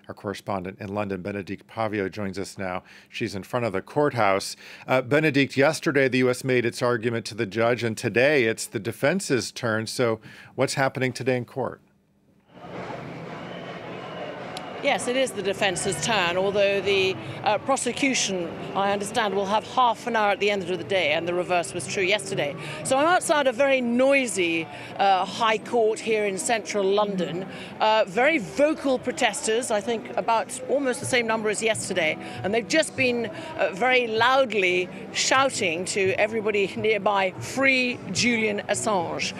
Our correspondent in London, Bénédicte Paviot, joins us now. She's in front of the courthouse. Bénédicte, yesterday the U.S. made its argument to the judge, and today it's the defense's turn. So what's happening today in court? Yes, it is the defence's turn, although the prosecution, I understand, will have half an hour at the end of the day, and the reverse was true yesterday. So I'm outside a very noisy High Court here in central London. Very vocal protesters, I think about almost the same number as yesterday, and they've just been very loudly shouting to everybody nearby, "Free Julian Assange."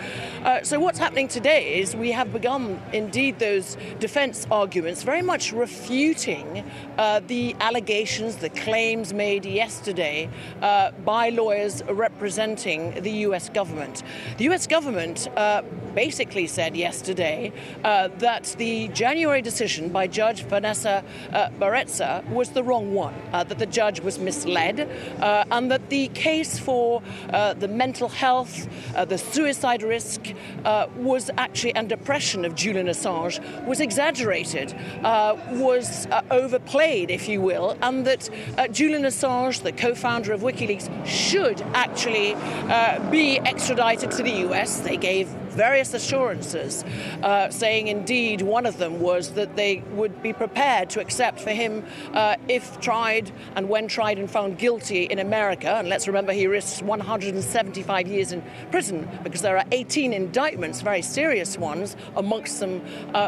So what's happening today is we have begun, indeed, those defense arguments, very much refuting the allegations, the claims made yesterday by lawyers representing the U.S. government. The U.S. government basically said yesterday that the January decision by Judge Vanessa Barrezza was the wrong one, that the judge was misled, and that the case for the mental health, the suicide risk was actually, and depression of Julian Assange was exaggerated, was overplayed, if you will, and that Julian Assange, the co-founder of WikiLeaks, should actually be extradited to the US. They gave various assurances, saying indeed one of them was that they would be prepared to accept for him if tried and when tried and found guilty in America. And let's remember he risks 175 years in prison because there are 18 indictments, very serious ones, amongst them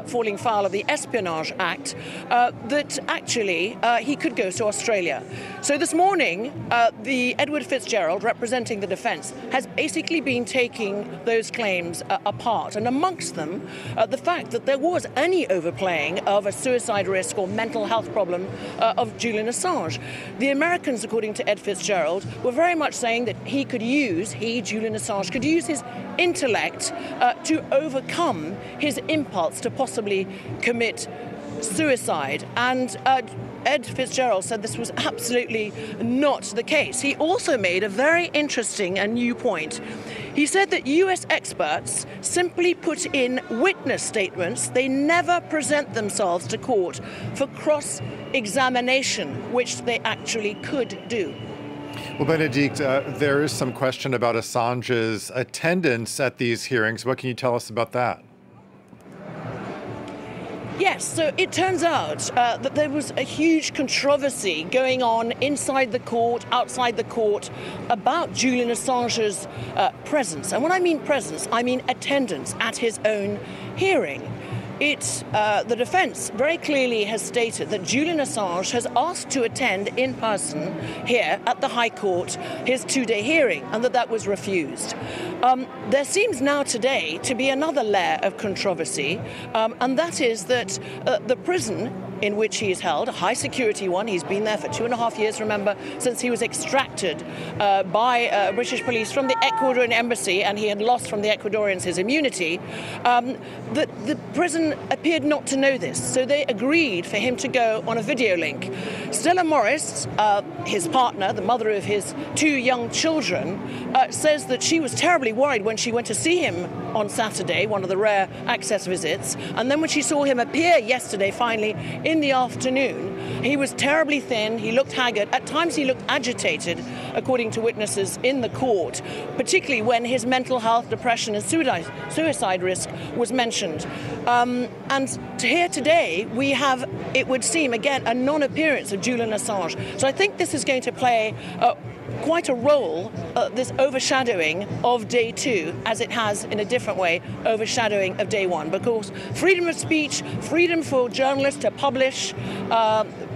falling foul of the Espionage Act, that actually he could go to Australia. So this morning, the Edward Fitzgerald, representing the defence, has basically been taking those claims apart, and amongst them the fact that there was any overplaying of a suicide risk or mental health problem of Julian Assange. The Americans, according to Ed Fitzgerald, were very much saying that Julian Assange, could use his intellect to overcome his impulse to possibly commit suicide, and Ed Fitzgerald said this was absolutely not the case. He also made a very interesting and new point. He said that US experts simply put in witness statements. They never present themselves to court for cross-examination, which they actually could do. Well, Bénédicte, there is some question about Assange's attendance at these hearings. What can you tell us about that? Yes, so it turns out that there was a huge controversy going on inside the court, outside the court, about Julian Assange's presence. And when I mean presence, I mean attendance at his own hearing. The defence very clearly has stated that Julian Assange has asked to attend in person here at the High Court his two-day hearing, and that was refused. There seems now today to be another layer of controversy, and that is that the prison in which he is held, a high-security one. He's been there for 2.5 years, remember, since he was extracted by British police from the Ecuadorian embassy, and he had lost from the Ecuadorians his immunity. The prison appeared not to know this, so they agreed for him to go on a video link. Stella Morris, his partner, the mother of his 2 young children, says that she was terribly worried when she went to see him on Saturday, one of the rare access visits, and then when she saw him appear yesterday, finally, in the afternoon, he was terribly thin, he looked haggard, at times he looked agitated, according to witnesses in the court, particularly when his mental health, depression and suicide risk was mentioned. And here today, we have, it would seem, again, a non-appearance of Julian Assange. So I think this is going to play quite a role, this overshadowing of day 2, as it has in a different way overshadowing of day 1, because freedom of speech, freedom for journalists to publish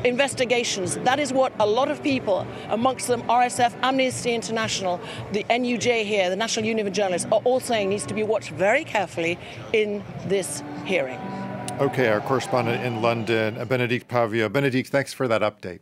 investigations, that is what a lot of people, amongst them RSF, Amnesty International, the NUJ here, the National Union of Journalists, are all saying needs to be watched very carefully in this hearing. Okay, our correspondent in London, Bénédicte Paviot. Bénédicte, thanks for that update.